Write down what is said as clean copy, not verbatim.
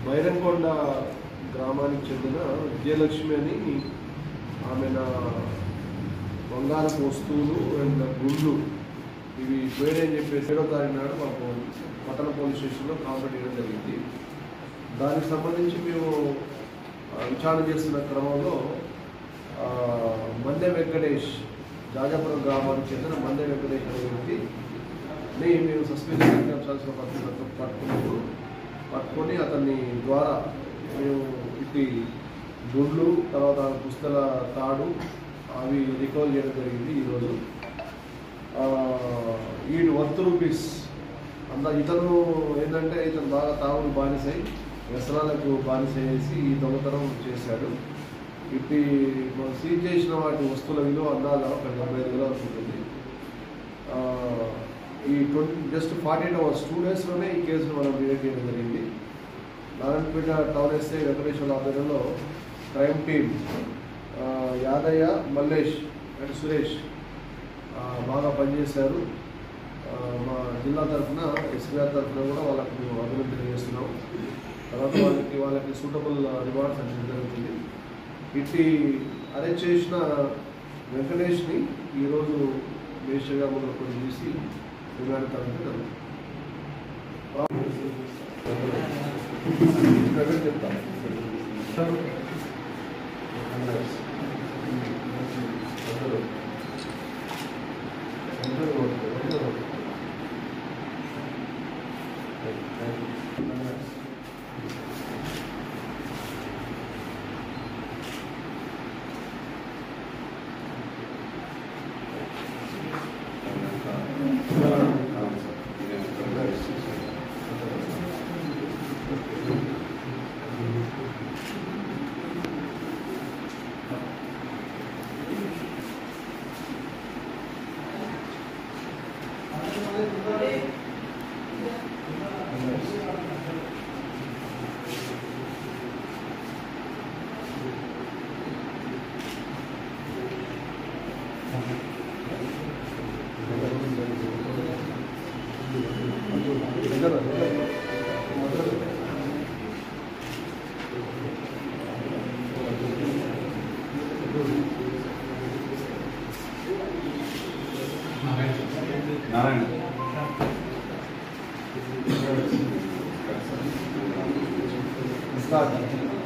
బైరంకొండ గ్రామానికి చెందిన విజయలక్ష్మి అని ఆమె బంగారపు వస్తువులు అండ్ గుండ్లు ఇవి పోయినాయని చెప్పేసి 7వ తారీఖు నాడు మాకు పట్టణ పోలీస్ స్టేషన్లో కంప్లైంట్ ఇవ్వడం జరిగింది. దానికి సంబంధించి మేము విచారణ చేస్తున్న క్రమంలో మందే వెంకటేష్ జాజాపురం గ్రామానికి చెందిన మందే వెంకటేష్ అనే వ్యక్తిని మేము సస్పెండ్ చేయాల్సిన పద్ధతులతో పట్టుకొని అతన్ని ద్వారా మేము ఇటు గుండ్లు తర్వాత పుస్తల తాడు అవి రికవర్ చేయడం జరిగింది. ఈరోజు ఈ ₹100 ఇతను ఏంటంటే ఇతను బాగా తాగుడు బానిసై వ్యసనాలకు బానిసేసి ఈ దొంగతనం చేశాడు. ఇటు సీజ్ చేసిన వాటి వస్తువుల విలువ అందాజ ఒక 75,000 వరకు ఉంటుంది. ఈ జస్ట్ 48 hours 2 daysలోనే ఈ కేసును మనం డిటెక్ట్ చేయడం జరిగింది. నారాయణపేట టౌన్ ఎస్ఐ వెంకటేశ్వర ఆధ్వర్యంలో crime team Yadaiah, Mallesh and Suresh బాగా పనిచేశారు. మా జిల్లా తరఫున ఎస్పీ గారి తరఫున కూడా వాళ్ళకి మేము అభినందన చేస్తున్నాం. తర్వాత వాళ్ళకి సూటబుల్ రివార్డ్స్ అంటే జరుగుతుంది. ఇట్టి అరెస్ట్ చేసిన వెంకటేష్ని ఈరోజు మేషగా మనం కొన్ని తీసి రిమాండ్ తరఫున జరుగుతుంది. చెప్తాను నారాయణ స్టార్ట్